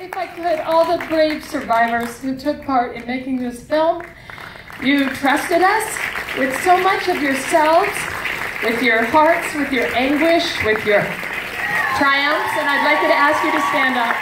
if I could, all the brave survivors who took part in making this film. You trusted us with so much of yourselves, with your hearts, with your anguish, with your triumphs, and I'd like you to ask you to stand up.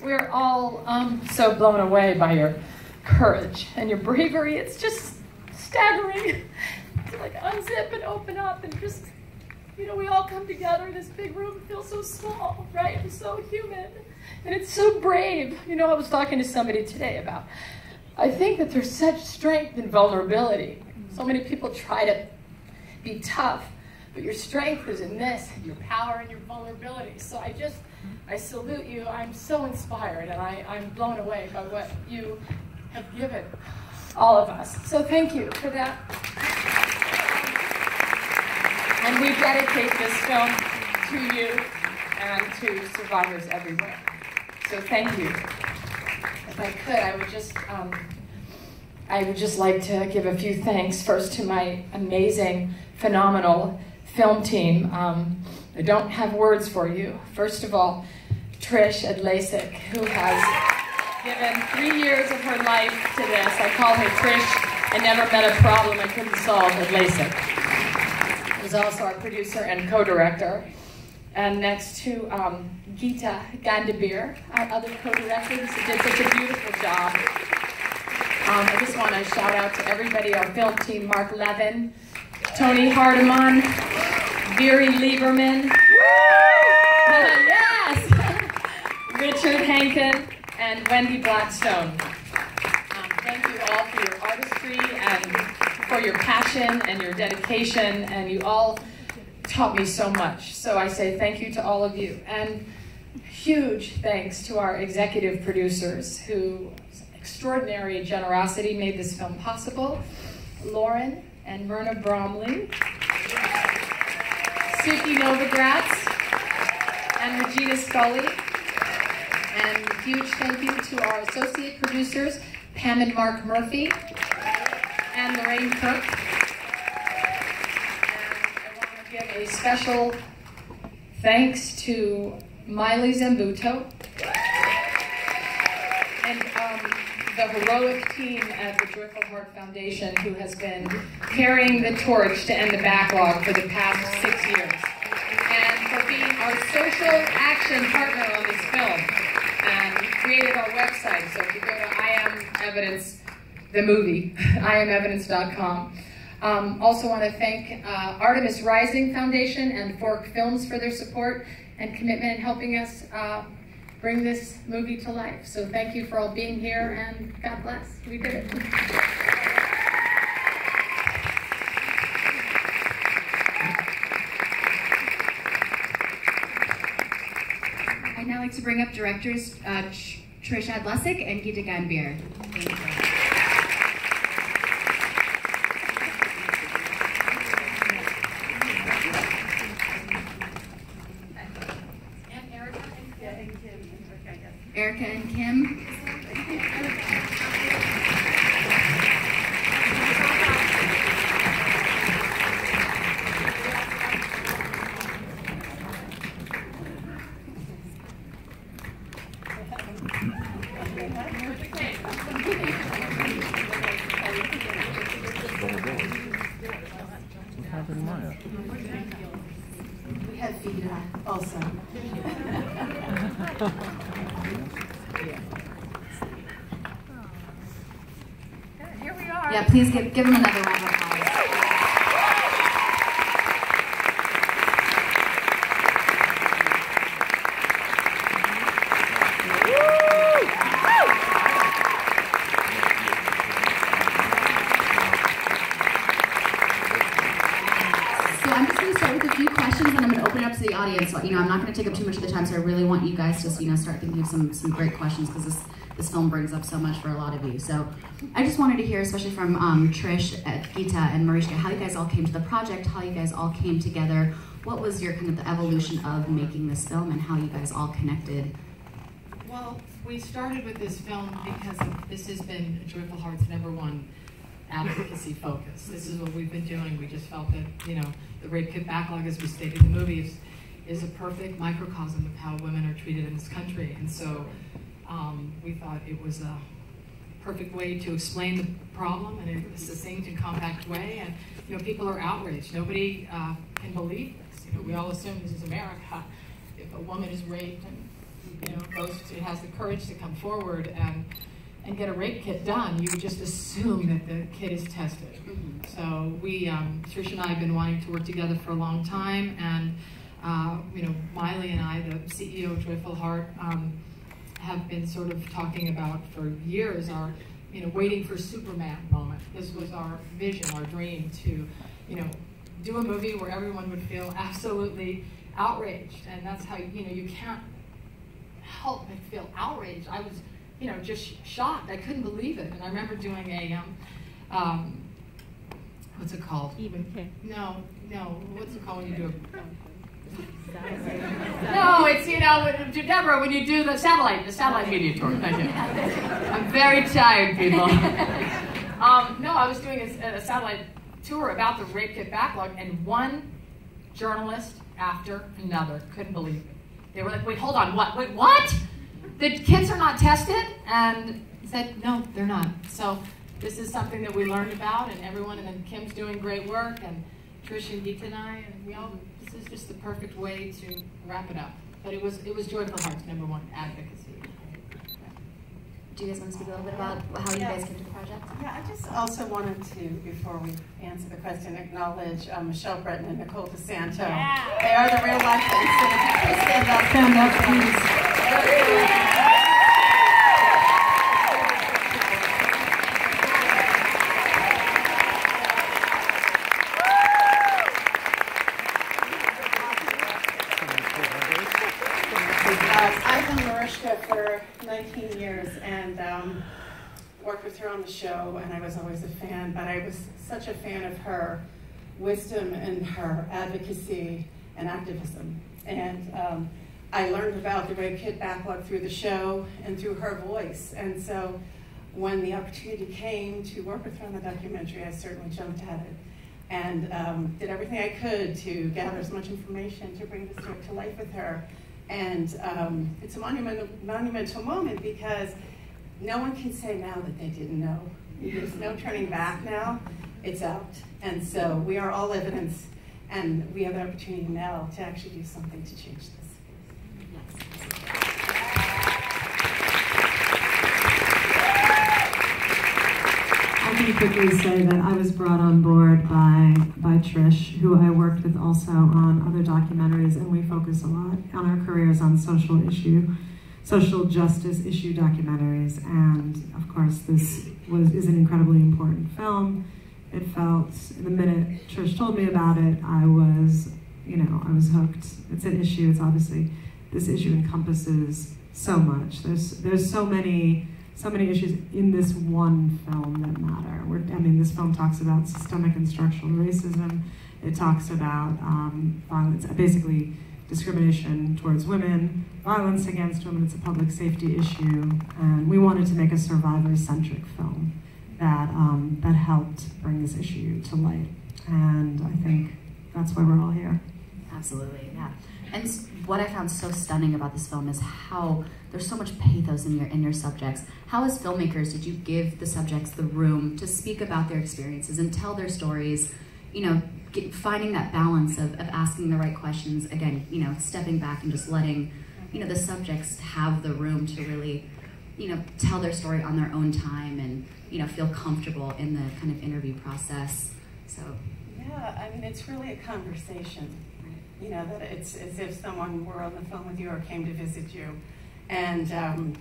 We're all so blown away by your courage and your bravery. It's just staggering to like unzip and open up and just, you know, we all come together in this big room, feels so small, right? It's so human and it's so brave. You know, I was talking to somebody today about, I think that there's such strength in vulnerability. So many people try to be tough, but your strength is in this, your power and your vulnerability. So I salute you. I'm so inspired, and I'm blown away by what you have given all of us. So thank you for that. And we dedicate this film to you and to survivors everywhere. So thank you. If I could, I would just like to give a few thanks first to my amazing, phenomenal film team. I don't have words for you. First of all, Trish Adlesic, who has given 3 years of her life to this. I call her Trish. I never met a problem I couldn't solve Adlesic. Who's also our producer and co-director. And next to Geeta Gandbhir, our other co-directors, who did such a beautiful job. I just want to shout out to everybody, our film team, Mark Levin, Tony Hardiman, Veery Lieberman, yes, Richard Hankin, and Wendy Blackstone. Thank you all for your artistry and for your passion and your dedication, and you all taught me so much. So I say thank you to all of you. And huge thanks to our executive producers whose extraordinary generosity made this film possible. Lauren and Myrna Bromley, Suki Novogratz, and Regina Scully. And a huge thank you to our associate producers, Pam and Mark Murphy, and Lorraine Cook. And I want to give a special thanks to Miley Zambuto and the heroic team at the Joyful Heart Foundation, who has been carrying the torch to end the backlog for the past 6 years, and for being our social action partner on this film. And we created our website, so if you go to I Am Evidence, the movie, IamEvidence.com. Also want to thank Artemis Rising Foundation and Fork Films for their support and commitment in helping us bring this movie to life. So thank you for all being here, and God bless. We did it. I'd now like to bring up directors Trish Adlesic and Geeta Gandbhir. Thank you. Ericka and Kym. We have feedback also. Here we are. Yeah, please give them another round of applause. So I'm just going to start with a few questions, and I'm going to open it up to the audience. So, I'm not going to take up too much of the time, so I really want you guys to, start thinking of some great questions, because this film brings up so much for a lot of you. So I just wanted to hear, especially from Trish, Geeta, and Mariska, how you guys all came to the project, how you guys all came together. What was your kind of the evolution of making this film and how you guys all connected? Well, we started with this film because this has been Joyful Heart's #1 advocacy focus. This is what we've been doing. We just felt that, you know, the rape kit backlog, as we stated in the movie, is a perfect microcosm of how women are treated in this country. And so we thought it was a perfect way to explain the problem in a succinct and compact way. And, you know, people are outraged. Nobody can believe this. You know, we all assume this is America. If a woman is raped and, you know, has the courage to come forward and get a rape kit done, you would just assume that the kit is tested. So we, Trish and I have been wanting to work together for a long time, and you know, Miley and I, the CEO of Joyful Heart, have been sort of talking about for years our, you know, waiting for Superman moment. This was our vision, our dream to, you know, do a movie where everyone would feel absolutely outraged, and that's how, you know, you can't help but feel outraged. I was, you know, just shocked. I couldn't believe it. And I remember doing a, what's it called? No, what's it called when you do a... No, it's, you know, Deborah, when you do the satellite media tour. I'm very tired, people. No, I was doing a satellite tour about the rape kit backlog, and one journalist after another couldn't believe it. They were like, wait, hold on, what? Wait, what? The kits are not tested? And said, no, they're not. So this is something that we learned about, and everyone, and then Kym's doing great work, and Trish and Geeta and I, and we all, this is just the perfect way to wrap it up. But it was Joyful Heart's #1 advocacy. Do you guys want to speak a little bit about how you guys came to the project? Yeah, I just also wanted to, before we answer the question, acknowledge Michelle Breton and Nicole DeSanto. Yeah. They are the real life incidents. Stand up, please. I've known Mariska for 19 years and worked with her on the show, and I was always a fan, but I was such a fan of her wisdom and her advocacy and activism. And I learned about the rape kit backlog through the show and through her voice. And so when the opportunity came to work with her on the documentary, I certainly jumped at it and did everything I could to gather as much information to bring this story to life with her. And it's a monumental moment because no one can say now that they didn't know. There's no turning back now. It's out. And so we are all evidence, and we have the opportunity now to actually do something to change this. I can quickly say that I was brought on board by Trish, who I worked with also on other documentaries, and we focus a lot on our careers on social justice issue documentaries. And of course, this is an incredibly important film. It felt, the minute Trish told me about it, I was hooked. It's an issue. It's obviously, this issue encompasses so much. There's so many issues in this one film that matter. This film talks about systemic and structural racism. It talks about violence, basically discrimination towards women, violence against women. It's a public safety issue, and we wanted to make a survivor-centric film that helped bring this issue to light. And I think that's why we're all here. Absolutely, yeah. And what I found so stunning about this film is how there's so much pathos in your subjects. How, as filmmakers, did you give the subjects the room to speak about their experiences and tell their stories? You know, finding that balance of asking the right questions. Again, you know, stepping back and just letting, you know, the subjects have the room to really, you know, tell their story on their own time and, you know, feel comfortable in the kind of interview process. So. Yeah, I mean, it's really a conversation. You know, that it's as if someone were on the phone with you or came to visit you. And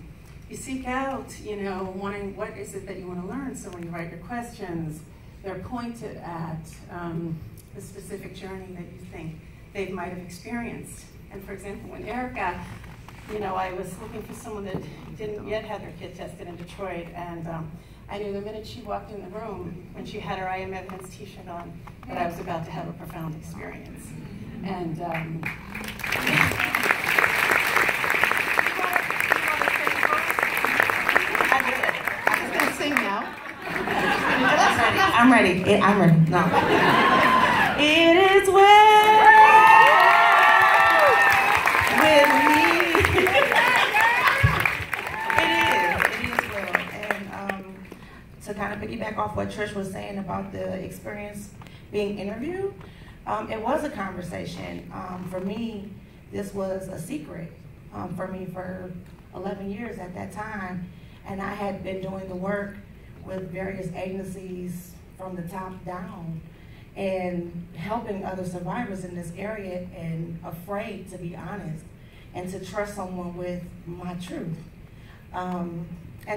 you seek out, you know, wanting what is it that you want to learn. So when you write your questions, they're pointed at the specific journey that you think they might have experienced. And for example, when Ericka you know, I was looking for someone that didn't yet have their kid tested in Detroit, and I knew the minute she walked in the room, when she had her I Am Evidence t-shirt on, that I was about to have a profound experience. And I'm just going to sing now. I'm ready. I'm ready. No. It is well with me. It is well. And to kind of piggyback off what Trish was saying about the experience being interviewed, it was a conversation. For me, this was a secret for me for 11 years at that time. And I had been doing the work with various agencies from the top down and helping other survivors in this area, and afraid to be honest and to trust someone with my truth, and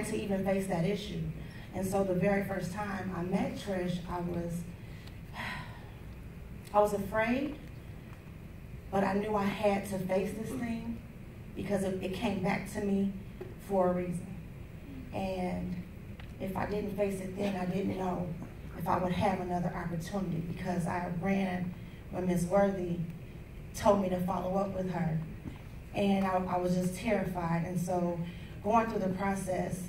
to even face that issue. And so the very first time I met Trish, I was afraid, but I knew I had to face this thing because it came back to me for a reason. And if I didn't face it then, I didn't know if I would have another opportunity, because I ran when Ms. Worthy told me to follow up with her. And I was just terrified. And so going through the process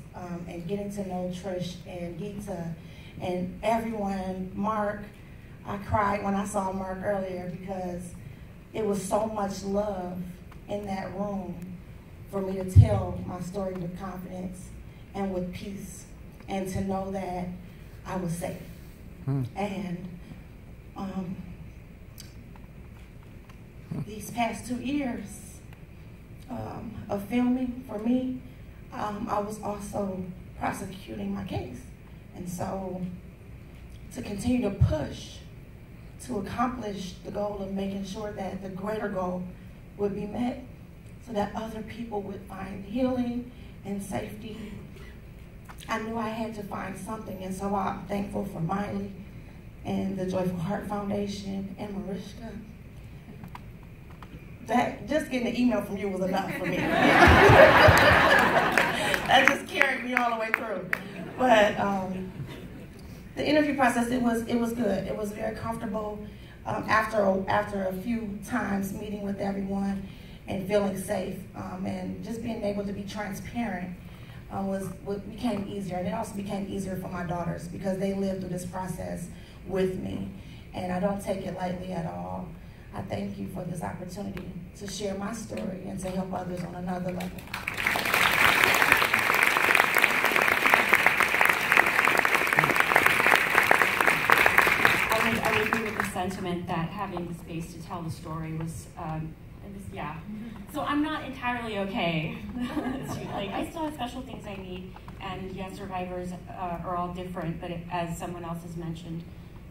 and getting to know Trish and Geeta and everyone, Mark, I cried when I saw Mark earlier because it was so much love in that room for me to tell my story with confidence and with peace, and to know that I was safe. And these past 2 years of filming for me, I was also prosecuting my case. And so to continue to push to accomplish the goal of making sure that the greater goal would be met, so that other people would find healing and safety, I knew I had to find something. And so I'm thankful for Miley and the Joyful Heart Foundation and Mariska. That, just getting an email from you was enough for me. That just carried me all the way through. But the interview process, it was good. It was very comfortable after a few times meeting with everyone and feeling safe, and just being able to be transparent became easier. And it also became easier for my daughters because they lived through this process with me, and I don't take it lightly at all. I thank you for this opportunity to share my story and to help others on another level. I would agree with the sentiment that having the space to tell the story was, yeah. So I'm not entirely okay. Like, I still have special things I need, and yes, survivors are all different, but as someone else has mentioned,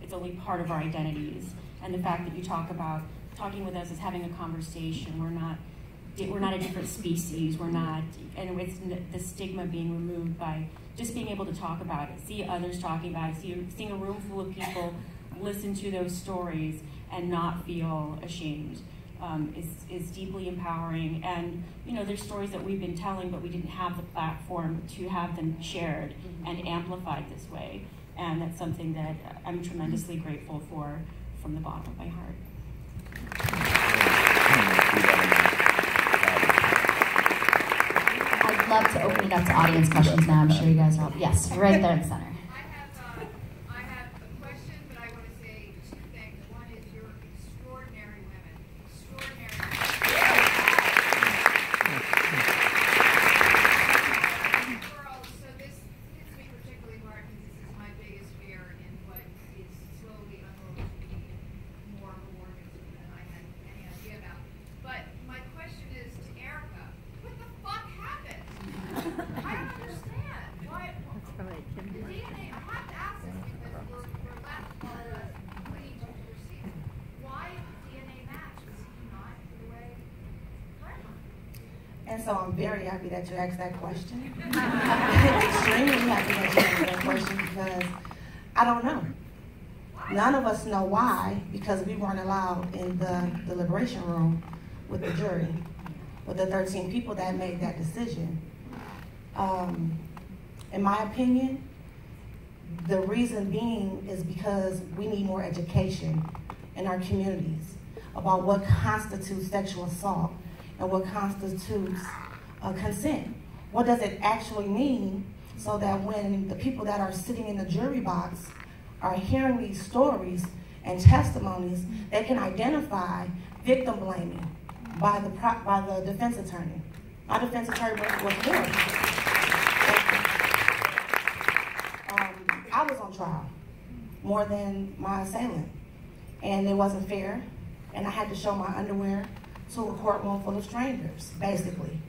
it's only part of our identities. And the fact that you talk about talking with us as having a conversation, we're not a different species, we're not, and it's the stigma being removed by just being able to talk about it, see others talking about it, seeing a room full of people listen to those stories and not feel ashamed. Is deeply empowering. And you know, there's stories that we've been telling, but we didn't have the platform to have them shared and amplified this way. And that's something that I'm tremendously grateful for from the bottom of my heart. I'd love to open it up to audience questions now. I'm sure you guys are all, yes, right there in the center. And so I'm very happy that you asked that question. Extremely happy that you asked that question because I don't know. None of us know why, because we weren't allowed in the deliberation room with the jury. with the 13 people that made that decision. In my opinion, the reason being is because we need more education in our communities about what constitutes sexual assault and what constitutes consent. What does it actually mean, so that when the people that are sitting in the jury box are hearing these stories and testimonies, they can identify victim blaming by the defense attorney. My defense attorney was good. I was on trial more than my assailant, and it wasn't fair, and I had to show my underwear to a courtroom full of strangers, basically,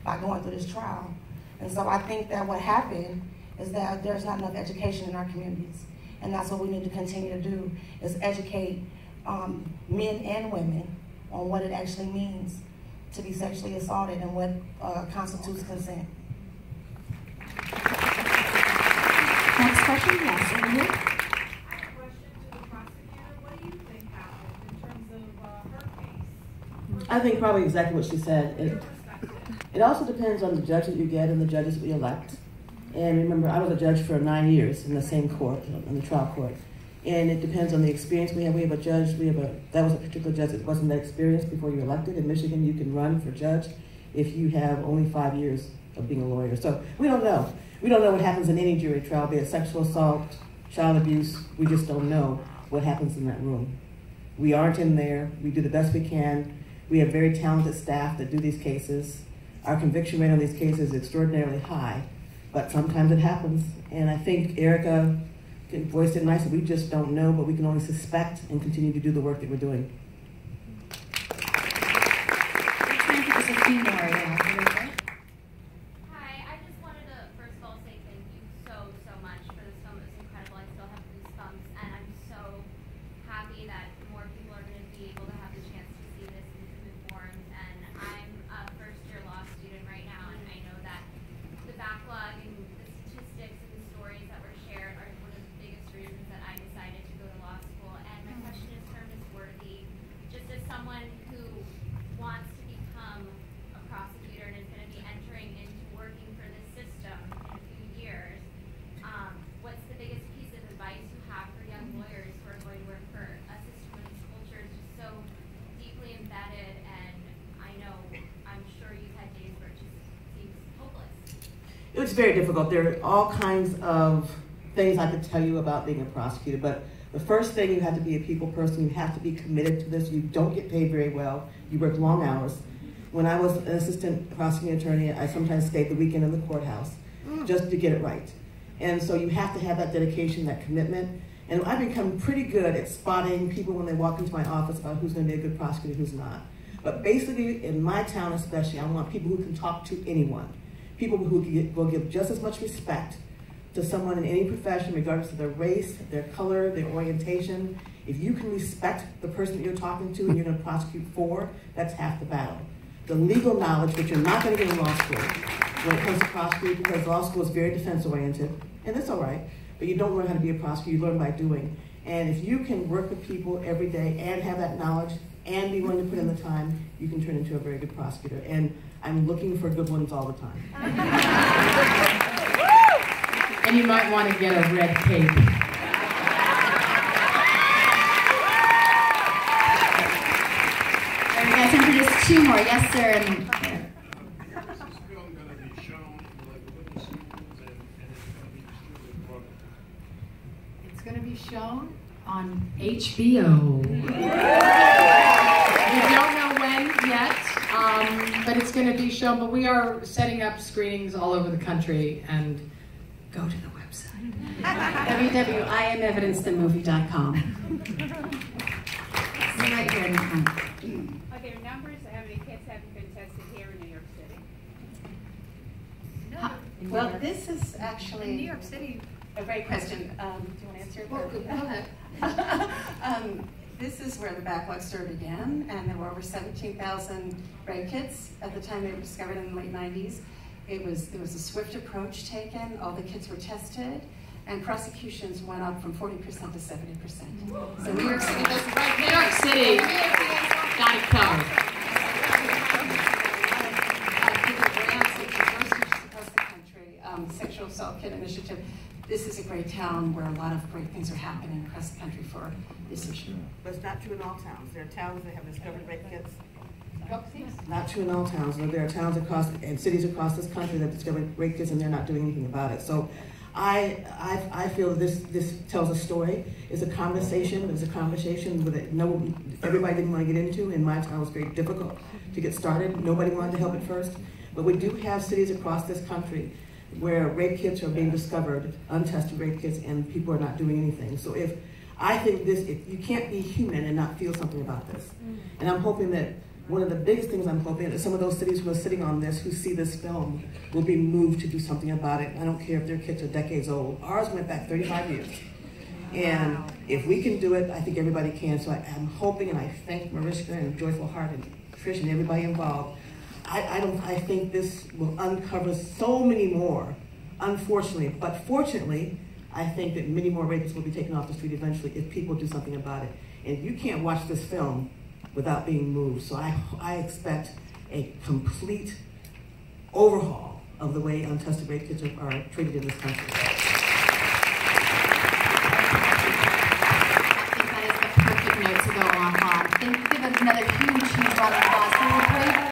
by going through this trial. And so I think that what happened is that there's not enough education in our communities, and that's what we need to continue to do, is educate men and women on what it actually means to be sexually assaulted and what constitutes consent. Next question, yes, over here. I have a question to the prosecutor. What do you think happened in terms of her case? I think probably exactly what she said. It also depends on the judge that you get and the judges that we elect. And remember, I was a judge for 9 years in the same court, in the trial court. And it depends on the experience we have. We have a judge, that was a particular judge that wasn't that experienced before you're elected. In Michigan, you can run for judge if you have only 5 years of being a lawyer. So we don't know. We don't know what happens in any jury trial, be it sexual assault, child abuse. We just don't know what happens in that room. We aren't in there. We do the best we can. We have very talented staff that do these cases. Our conviction rate on these cases is extraordinarily high, but sometimes it happens. And I think Ericka voiced it nicely. We just don't know, but we can only suspect and continue to do the work that we're doing. Time for just a few more. Hi, I just wanted to first of all say thank you so much for this film. It was incredible. I still have goosebumps, and I'm so happy that more people are going to be able to have the chance to see this and be informed. And I'm a first-year law student right now, and I know that the backlog and the statistics and the stories that were shared are one of the biggest reasons that I decided to go to law school. And my question is for Ms. Worthy, just as someone who wants to become a prosecutor and is going to be entering into working for this system in a few years, what's the biggest piece of advice you have for young lawyers who are going to work for a system whose culture is just so deeply embedded? And I'm sure you've had days where it just seems hopeless. It's very difficult. There are all kinds of things I could tell you about being a prosecutor, but the first thing, you have to be a people person. You have to be committed to this. You don't get paid very well. You work long hours. When I was an assistant prosecuting attorney, I sometimes stayed the weekend in the courthouse just to get it right. And so you have to have that dedication, that commitment. And I've become pretty good at spotting people when they walk into my office about who's going to be a good prosecutor, who's not. But basically, in my town especially, I want people who can talk to anyone. People who will give just as much respect to someone in any profession, regardless of their race, their color, their orientation. If you can respect the person that you're talking to and you're going to prosecute for, that's half the battle. The legal knowledge, which you're not going to get in law school when it comes to prosecuting, because law school is very defense-oriented, and that's all right, but you don't learn how to be a prosecutor, you learn by doing. And if you can work with people every day and have that knowledge and be willing to put in the time, you can turn into a very good prosecutor. And I'm looking for good ones all the time. And you might want to get a red cape. All right, we got time for just two more. Yes, sir. And, Is this film going to be shown like within schools and it's going to be distributed abroad? It's going to be shown on HBO. We don't know when yet, but it's going to be shown. But we are setting up screenings all over the country, and go to the website. www.IamEvidenceTheMovie.com. right here in the front. Are there numbers of how many kids have been tested here in New York City? No. Well, this is actually In New York City. a great question. Do you want to answer it? Well, go ahead. This is where the backlog started again, and there were over 17,000 rape kits at the time they were discovered in the late 90s. There was a swift approach taken. All the kids were tested, and prosecutions went up from 40% to 70%. So New York City does the right thing. New York City got it covered. initiative. This is a great town where a lot of great things are happening across the country for this issue. But it's not true in all towns. There are towns that have discovered rape kits. Not true in all towns. There are towns across and cities across this country that discover rape kits and they're not doing anything about it. So I feel this tells a story. It's a conversation. It was a conversation that everybody didn't want to get into. In my town, it was very difficult to get started. Nobody wanted to help at first. But we do have cities across this country where rape kits are being discovered, untested rape kits, and people are not doing anything. So if you can't be human and not feel something about this. And I'm hoping that one of the biggest things I'm hoping is that some of those cities who are sitting on this, who see this film, will be moved to do something about it. I don't care if their kits are decades old. Ours went back 35 years. And if we can do it, I think everybody can. So I'm hoping, and I thank Mariska and Joyful Heart and Trish and everybody involved. I think this will uncover so many more, unfortunately. But fortunately, I think that many more rapists will be taken off the street eventually if people do something about it. And you can't watch this film without being moved. So I expect a complete overhaul of the way untested rape kits are treated in this country.